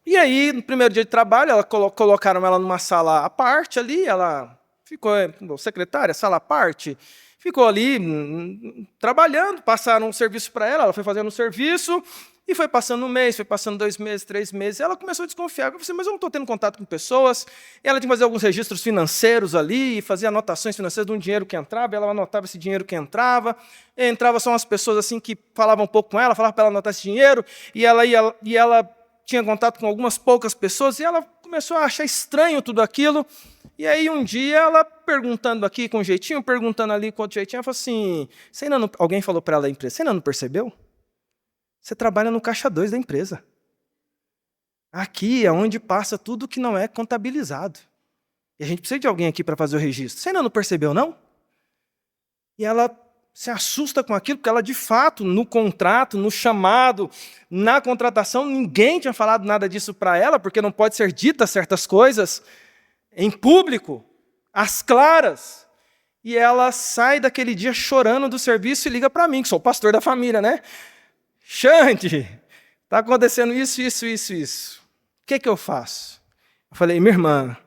E aí, no primeiro dia de trabalho, colocaram ela numa sala à parte ali, ela ficou, secretária, sala à parte, ficou ali trabalhando, passaram um serviço para ela foi fazendo um serviço, e foi passando um mês, foi passando 2 meses, 3 meses, ela começou a desconfiar. Eu falei assim, mas eu não estou tendo contato com pessoas. E ela tinha que fazer alguns registros financeiros ali, fazia anotações financeiras de um dinheiro que entrava, e ela anotava esse dinheiro que entrava. E entrava só umas pessoas assim que falavam um pouco com ela, falavam para ela anotar esse dinheiro, e ela tinha contato com algumas poucas pessoas, e ela começou a achar estranho tudo aquilo. E aí um dia ela perguntando aqui com um jeitinho, perguntando ali com outro jeitinho, ela falou assim, alguém falou para ela da empresa, você ainda não percebeu? Você trabalha no caixa 2 da empresa. Aqui é onde passa tudo que não é contabilizado. E a gente precisa de alguém aqui para fazer o registro. Você ainda não percebeu, não? E ela se assusta com aquilo, porque ela, de fato, no contrato, no chamado, na contratação, ninguém tinha falado nada disso para ela, porque não pode ser dita certas coisas em público, às claras. E ela sai daquele dia chorando do serviço e liga para mim, que sou o pastor da família, né? Xande, está acontecendo isso. O que eu faço? Eu falei, minha irmã,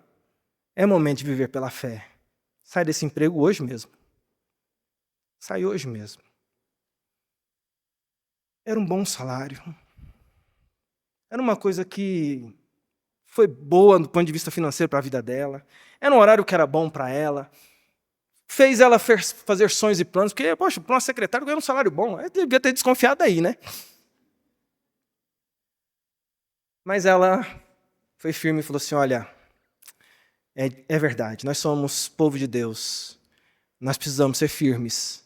é momento de viver pela fé. Sai desse emprego hoje mesmo. Sai hoje mesmo. Era um bom salário. Era uma coisa que foi boa do ponto de vista financeiro para a vida dela. Era um horário que era bom para ela. Fez ela fazer sonhos e planos, porque, poxa, para uma secretária ganhar um salário bom. Eu devia ter desconfiado aí, né? Mas ela foi firme e falou assim, olha, é verdade, nós somos povo de Deus. Nós precisamos ser firmes.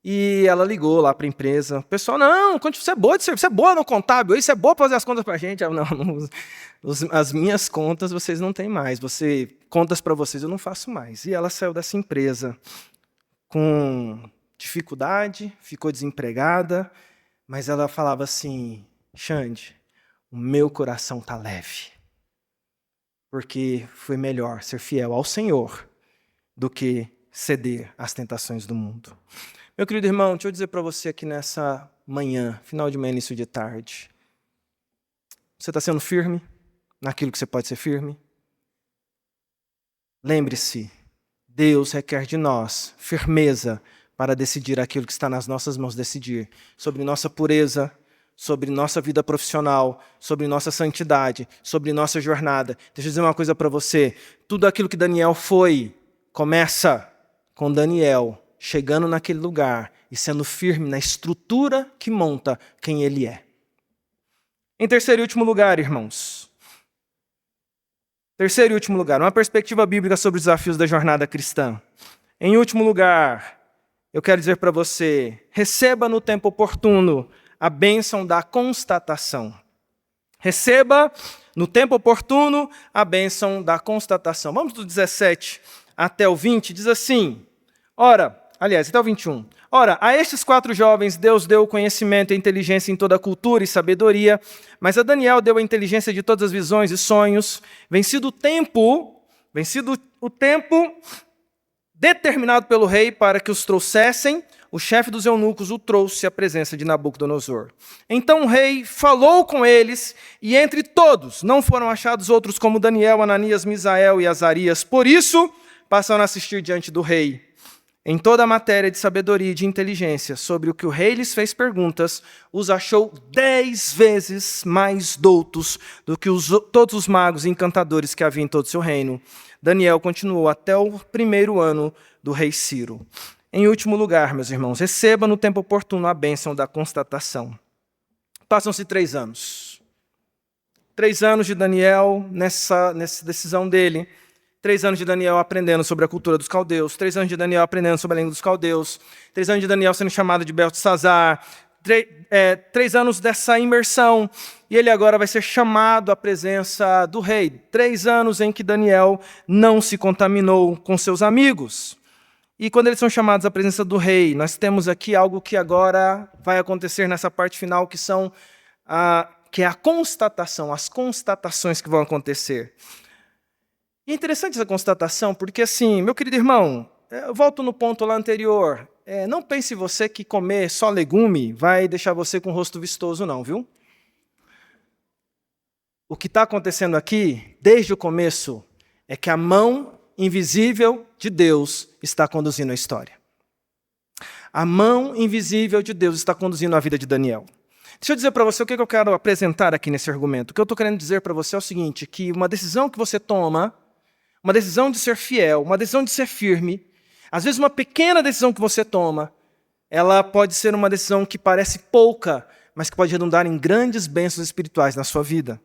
E ela ligou lá para a empresa. O pessoal, não, você é boa de serviço, você é boa no contábil, você é boa para fazer as contas para a gente. Não, as minhas contas vocês não têm mais. Contas para vocês eu não faço mais. E ela saiu dessa empresa com dificuldade, ficou desempregada, mas ela falava assim, Xande, o meu coração está leve, porque foi melhor ser fiel ao Senhor do que ceder às tentações do mundo. Meu querido irmão, deixa eu dizer para você aqui nessa manhã, final de manhã, início de tarde. Você está sendo firme naquilo que você pode ser firme? Lembre-se, Deus requer de nós firmeza para decidir aquilo que está nas nossas mãos decidir. Sobre nossa pureza, sobre nossa vida profissional, sobre nossa santidade, sobre nossa jornada. Deixa eu dizer uma coisa para você. Tudo aquilo que Daniel foi, começa com Daniel chegando naquele lugar e sendo firme na estrutura que monta quem ele é. Em terceiro e último lugar, irmãos. Terceiro e último lugar, uma perspectiva bíblica sobre os desafios da jornada cristã. Em último lugar, eu quero dizer para você, receba no tempo oportuno a bênção da constatação. Receba no tempo oportuno a bênção da constatação. Vamos do 17 até o 20, diz assim, até o 21. Ora, a estes 4 jovens Deus deu conhecimento e inteligência em toda a cultura e sabedoria, mas a Daniel deu a inteligência de todas as visões e sonhos, vencido o tempo determinado pelo rei para que os trouxessem, o chefe dos eunucos o trouxe à presença de Nabucodonosor. Então o rei falou com eles, e entre todos não foram achados outros como Daniel, Ananias, Misael e Azarias. Por isso, passaram a assistir diante do rei. Em toda a matéria de sabedoria e de inteligência, sobre o que o rei lhes fez perguntas, os achou 10 vezes mais doutos do que todos os magos e encantadores que havia em todo o seu reino. Daniel continuou até o 1º ano do rei Ciro. Em último lugar, meus irmãos, receba no tempo oportuno a bênção da constatação. Passam-se 3 anos. 3 anos de Daniel nessa decisão dele. 3 anos de Daniel aprendendo sobre a cultura dos caldeus, 3 anos de Daniel aprendendo sobre a língua dos caldeus, 3 anos de Daniel sendo chamado de Beltesazar, 3 anos dessa imersão, e ele agora vai ser chamado à presença do rei. 3 anos em que Daniel não se contaminou com seus amigos. E quando eles são chamados à presença do rei, nós temos aqui algo que agora vai acontecer nessa parte final, que é a constatação, as constatações que vão acontecer. E é interessante essa constatação, porque assim, meu querido irmão, eu volto no ponto lá anterior, não pense você que comer só legume vai deixar você com o rosto vistoso não, viu? O que está acontecendo aqui, desde o começo, é que a mão invisível de Deus está conduzindo a história. A mão invisível de Deus está conduzindo a vida de Daniel. Deixa eu dizer para você o que eu quero apresentar aqui nesse argumento. O que eu estou querendo dizer para você é o seguinte, que uma decisão que você toma, uma decisão de ser fiel, uma decisão de ser firme, às vezes uma pequena decisão que você toma, ela pode ser uma decisão que parece pouca, mas que pode redundar em grandes bênçãos espirituais na sua vida.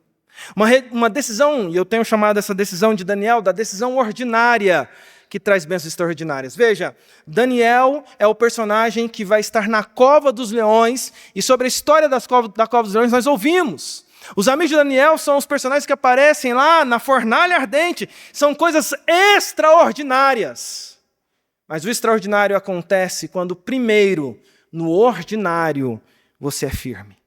Uma decisão, e eu tenho chamado essa decisão de Daniel, da decisão ordinária, que traz bênçãos extraordinárias. Veja, Daniel é o personagem que vai estar na cova dos leões, e sobre a história da cova dos leões nós ouvimos. Os amigos de Daniel são os personagens que aparecem lá na fornalha ardente. São coisas extraordinárias. Mas o extraordinário acontece quando, primeiro, no ordinário, você é firme.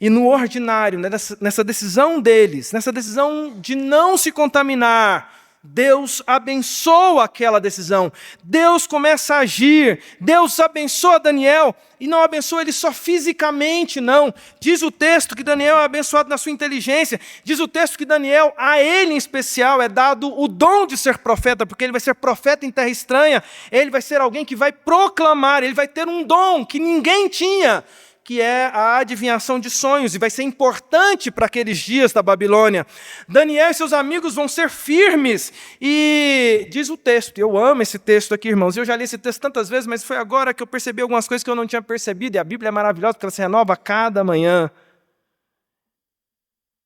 E no ordinário, nessa decisão deles, nessa decisão de não se contaminar, Deus abençoa aquela decisão. Deus começa a agir. Deus abençoa Daniel e não abençoa ele só fisicamente, não. Diz o texto que Daniel é abençoado na sua inteligência. Diz o texto que Daniel, a ele em especial, é dado o dom de ser profeta, porque ele vai ser profeta em terra estranha. Ele vai ser alguém que vai proclamar, ele vai ter um dom que ninguém tinha, que é a adivinhação de sonhos, e vai ser importante para aqueles dias da Babilônia. Daniel e seus amigos vão ser firmes, e diz o texto, eu amo esse texto aqui, irmãos, eu já li esse texto tantas vezes, mas foi agora que eu percebi algumas coisas que eu não tinha percebido, e a Bíblia é maravilhosa, porque ela se renova a cada manhã.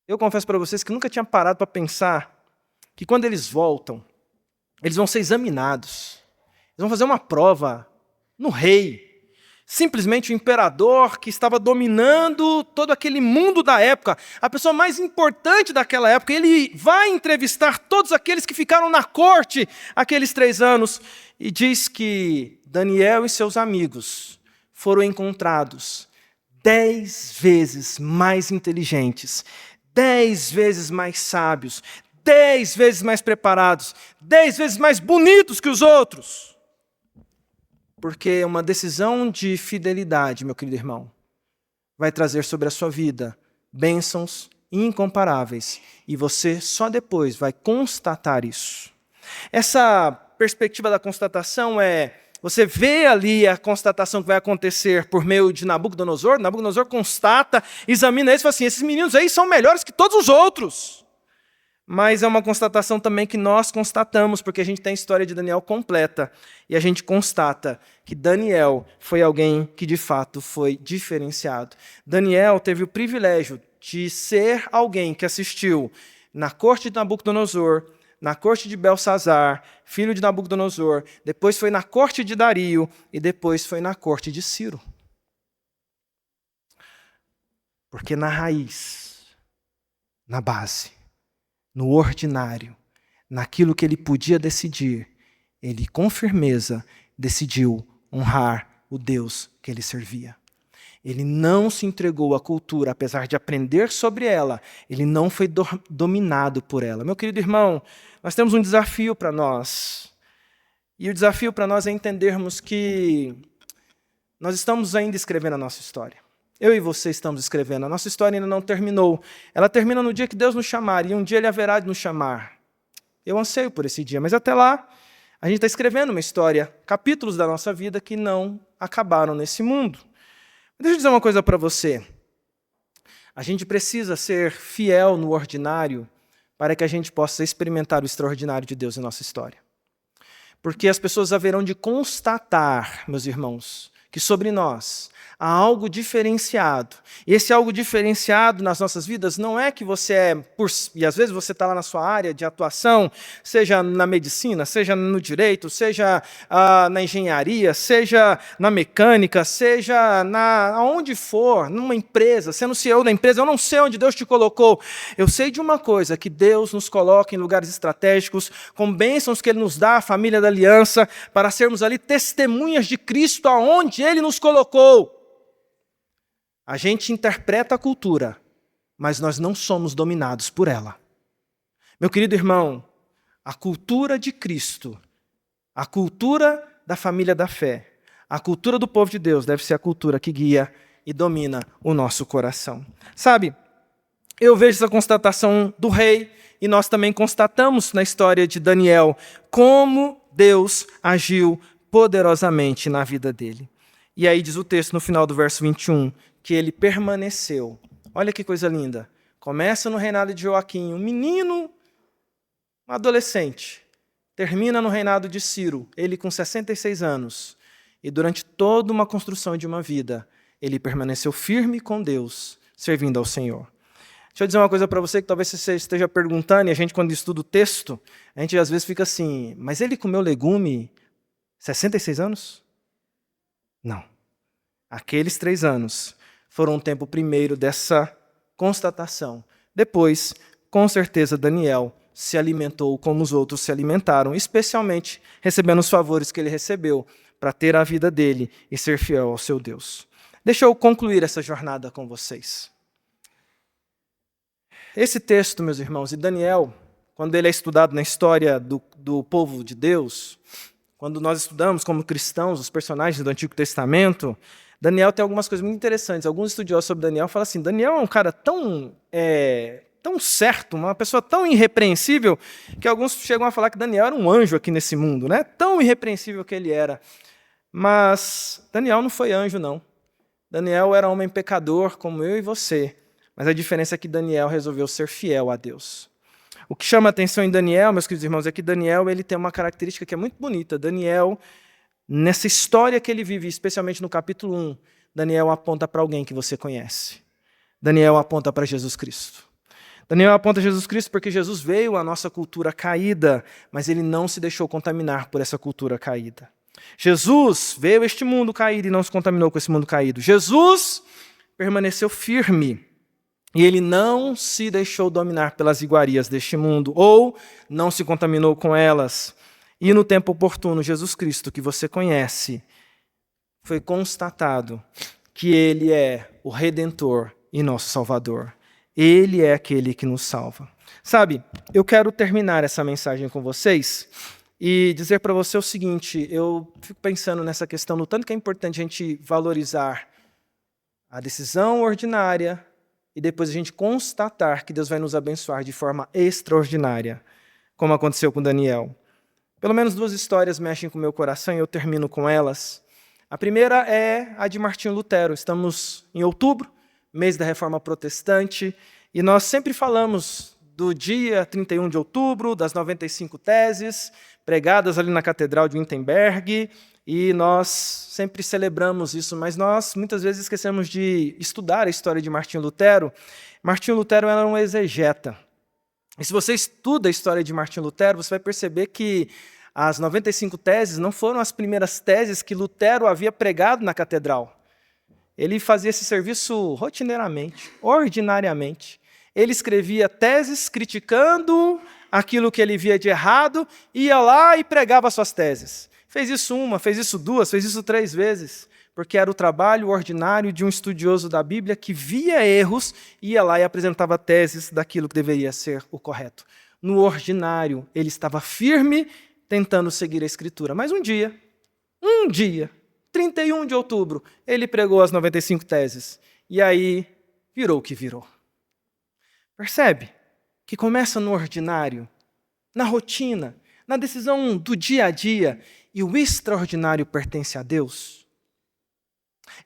Eu confesso para vocês que nunca tinha parado para pensar que quando eles voltam, eles vão ser examinados, eles vão fazer uma prova no rei, simplesmente o imperador que estava dominando todo aquele mundo da época, a pessoa mais importante daquela época. Ele vai entrevistar todos aqueles que ficaram na corte aqueles 3 anos e diz que Daniel e seus amigos foram encontrados 10 vezes mais inteligentes, 10 vezes mais sábios, 10 vezes mais preparados, 10 vezes mais bonitos que os outros. Porque uma decisão de fidelidade, meu querido irmão, vai trazer sobre a sua vida bênçãos incomparáveis. E você só depois vai constatar isso. Essa perspectiva da constatação você vê ali a constatação que vai acontecer por meio de Nabucodonosor. Nabucodonosor constata, examina eles e fala assim, esses meninos aí são melhores que todos os outros. Mas é uma constatação também que nós constatamos, porque a gente tem a história de Daniel completa, e a gente constata que Daniel foi alguém que de fato foi diferenciado. Daniel teve o privilégio de ser alguém que assistiu na corte de Nabucodonosor, na corte de Belsazar, filho de Nabucodonosor, depois foi na corte de Dario, e depois foi na corte de Ciro. Porque na raiz, na base, no ordinário, naquilo que ele podia decidir, ele com firmeza decidiu honrar o Deus que ele servia. Ele não se entregou à cultura, apesar de aprender sobre ela, ele não foi dominado por ela. Meu querido irmão, nós temos um desafio para nós. E o desafio para nós é entendermos que nós estamos ainda escrevendo a nossa história. Eu e você estamos escrevendo. A nossa história ainda não terminou. Ela termina no dia que Deus nos chamar, e um dia Ele haverá de nos chamar. Eu anseio por esse dia, mas até lá, a gente está escrevendo uma história, capítulos da nossa vida que não acabaram nesse mundo. Deixa eu dizer uma coisa para você. A gente precisa ser fiel no ordinário para que a gente possa experimentar o extraordinário de Deus em nossa história. Porque as pessoas haverão de constatar, meus irmãos, que sobre nós há algo diferenciado. E esse algo diferenciado nas nossas vidas não é que você e às vezes você está lá na sua área de atuação, seja na medicina, seja no direito, seja na engenharia, seja na mecânica, seja aonde for, numa empresa, sendo CEO da empresa, eu não sei onde Deus te colocou. Eu sei de uma coisa, que Deus nos coloca em lugares estratégicos, com bênçãos que Ele nos dá, a família da aliança, para sermos ali testemunhas de Cristo aonde Ele nos colocou. A gente interpreta a cultura, mas nós não somos dominados por ela. Meu querido irmão, a cultura de Cristo, a cultura da família da fé, a cultura do povo de Deus deve ser a cultura que guia e domina o nosso coração. Sabe, eu vejo essa constatação do rei, e nós também constatamos na história de Daniel como Deus agiu poderosamente na vida dele. E aí diz o texto no final do verso 21, que ele permaneceu. Olha que coisa linda. Começa no reinado de Joaquim, um menino, um adolescente. Termina no reinado de Ciro, ele com 66 anos. E durante toda uma construção de uma vida, ele permaneceu firme com Deus, servindo ao Senhor. Deixa eu dizer uma coisa para você que talvez você esteja perguntando, e a gente quando estuda o texto, a gente às vezes fica assim, mas ele comeu legume 66 anos? Não. Aqueles 3 anos foram o tempo primeiro dessa constatação. Depois, com certeza, Daniel se alimentou como os outros se alimentaram, especialmente recebendo os favores que ele recebeu para ter a vida dele e ser fiel ao seu Deus. Deixa eu concluir essa jornada com vocês. Esse texto, meus irmãos, e Daniel, quando ele é estudado na história do povo de Deus, quando nós estudamos como cristãos os personagens do Antigo Testamento, Daniel tem algumas coisas muito interessantes. Alguns estudiosos sobre Daniel falam assim, Daniel é um cara tão certo, uma pessoa tão irrepreensível, que alguns chegam a falar que Daniel era um anjo aqui nesse mundo, né? Tão irrepreensível que ele era. Mas Daniel não foi anjo, não. Daniel era um homem pecador, como eu e você. Mas a diferença é que Daniel resolveu ser fiel a Deus. O que chama a atenção em Daniel, meus queridos irmãos, é que Daniel ele tem uma característica que é muito bonita. Daniel, nessa história que ele vive, especialmente no capítulo 1, Daniel aponta para alguém que você conhece. Daniel aponta para Jesus Cristo. Daniel aponta Jesus Cristo porque Jesus veio à nossa cultura caída, mas ele não se deixou contaminar por essa cultura caída. Jesus veio a este mundo caído e não se contaminou com esse mundo caído. Jesus permaneceu firme e ele não se deixou dominar pelas iguarias deste mundo ou não se contaminou com elas. E no tempo oportuno, Jesus Cristo, que você conhece, foi constatado que ele é o Redentor e nosso Salvador. Ele é aquele que nos salva. Sabe, eu quero terminar essa mensagem com vocês e dizer para você o seguinte, eu fico pensando nessa questão, no tanto que é importante a gente valorizar a decisão ordinária e depois a gente constatar que Deus vai nos abençoar de forma extraordinária, como aconteceu com Daniel. Pelo menos 2 histórias mexem com o meu coração e eu termino com elas. A primeira é a de Martinho Lutero. Estamos em outubro, mês da Reforma Protestante, e nós sempre falamos do dia 31 de outubro, das 95 teses pregadas ali na Catedral de Wittenberg, e nós sempre celebramos isso, mas nós muitas vezes esquecemos de estudar a história de Martinho Lutero. Martinho Lutero era um exegeta. E se você estuda a história de Martinho Lutero, você vai perceber que as 95 teses não foram as primeiras teses que Lutero havia pregado na catedral. Ele fazia esse serviço rotineiramente, ordinariamente. Ele escrevia teses criticando aquilo que ele via de errado, ia lá e pregava suas teses. Fez isso 1, fez isso 2, fez isso 3 vezes, porque era o trabalho ordinário de um estudioso da Bíblia que via erros, ia lá e apresentava teses daquilo que deveria ser o correto. No ordinário, ele estava firme, tentando seguir a Escritura. Mas um dia, 31 de outubro, ele pregou as 95 teses. E aí, virou o que virou. Percebe? Que começa no ordinário, na rotina, na decisão do dia a dia, e o extraordinário pertence a Deus.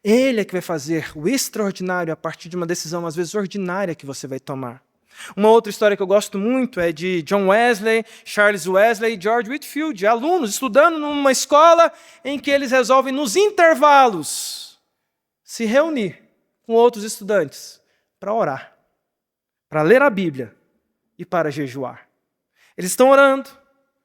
Ele é que vai fazer o extraordinário a partir de uma decisão, às vezes, ordinária que você vai tomar. Uma outra história que eu gosto muito é de John Wesley, Charles Wesley e George Whitefield, alunos estudando numa escola em que eles resolvem, nos intervalos, se reunir com outros estudantes para orar, para ler a Bíblia e para jejuar. Eles estão orando,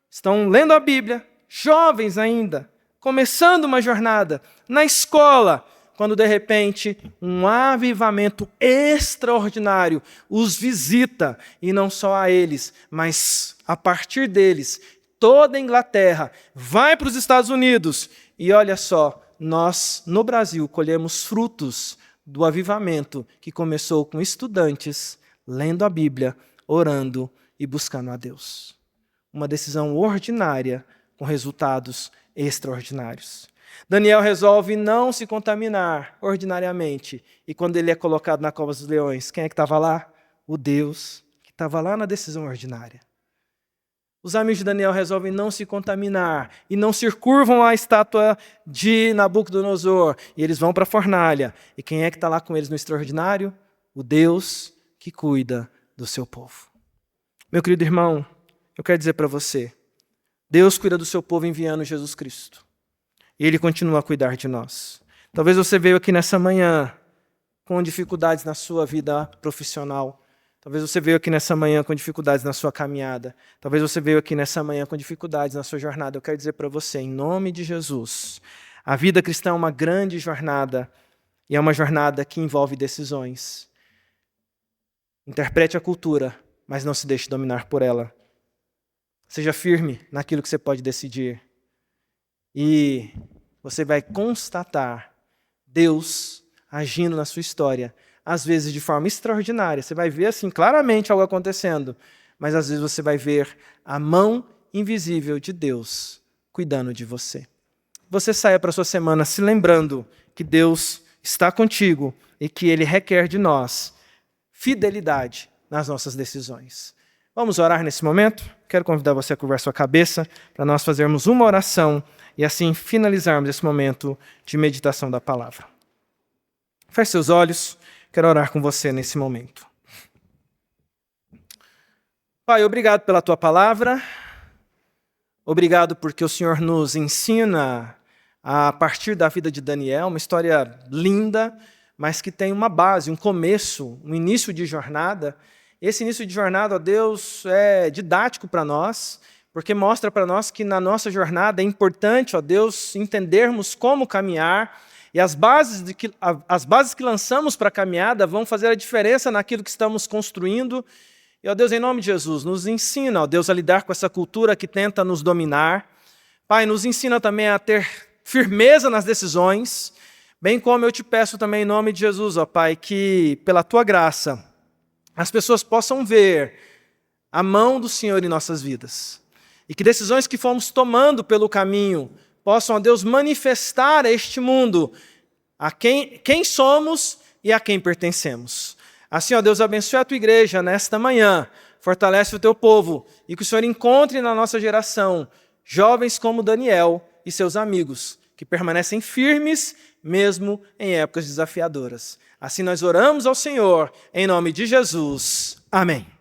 estão lendo a Bíblia, jovens ainda, começando uma jornada na escola, quando de repente um avivamento extraordinário os visita, e não só a eles, mas a partir deles, toda a Inglaterra vai para os Estados Unidos, e olha só, nós no Brasil colhemos frutos do avivamento que começou com estudantes lendo a Bíblia, orando e buscando a Deus. Uma decisão ordinária com resultados extraordinários. Daniel resolve não se contaminar ordinariamente. E quando ele é colocado na cova dos leões, quem é que estava lá? O Deus que estava lá na decisão ordinária. Os amigos de Daniel resolvem não se contaminar e não se curvam à estátua de Nabucodonosor. E eles vão para a fornalha. E quem é que está lá com eles no extraordinário? O Deus que cuida do seu povo. Meu querido irmão, eu quero dizer para você, Deus cuida do seu povo enviando Jesus Cristo. E Ele continua a cuidar de nós. Talvez você veio aqui nessa manhã com dificuldades na sua vida profissional. Talvez você veio aqui nessa manhã com dificuldades na sua caminhada. Talvez você veio aqui nessa manhã com dificuldades na sua jornada. Eu quero dizer para você, em nome de Jesus, a vida cristã é uma grande jornada. E é uma jornada que envolve decisões. Interprete a cultura, mas não se deixe dominar por ela. Seja firme naquilo que você pode decidir. E você vai constatar Deus agindo na sua história, às vezes de forma extraordinária. Você vai ver assim claramente algo acontecendo, mas às vezes você vai ver a mão invisível de Deus cuidando de você. Você saia para a sua semana se lembrando que Deus está contigo e que Ele requer de nós fidelidade nas nossas decisões. Vamos orar nesse momento? Quero convidar você a curvar sua cabeça para nós fazermos uma oração e assim finalizarmos esse momento de meditação da palavra. Feche seus olhos, quero orar com você nesse momento. Pai, obrigado pela Tua palavra, obrigado porque o Senhor nos ensina a partir da vida de Daniel, uma história linda, mas que tem uma base, um começo, um início de jornada. Esse início de jornada, ó Deus, é didático para nós, porque mostra para nós que na nossa jornada é importante, ó Deus, entendermos como caminhar, e as bases que lançamos para a caminhada vão fazer a diferença naquilo que estamos construindo. E, ó Deus, em nome de Jesus, nos ensina, ó Deus, a lidar com essa cultura que tenta nos dominar. Pai, nos ensina também a ter firmeza nas decisões, bem como eu te peço também em nome de Jesus, ó Pai, que pela Tua graça as pessoas possam ver a mão do Senhor em nossas vidas. E que decisões que fomos tomando pelo caminho possam, ó Deus, manifestar a este mundo a quem somos e a quem pertencemos. Assim, ó Deus, abençoe a Tua igreja nesta manhã, fortalece o Teu povo e que o Senhor encontre na nossa geração jovens como Daniel e seus amigos, que permanecem firmes mesmo em épocas desafiadoras. Assim nós oramos ao Senhor, em nome de Jesus. Amém.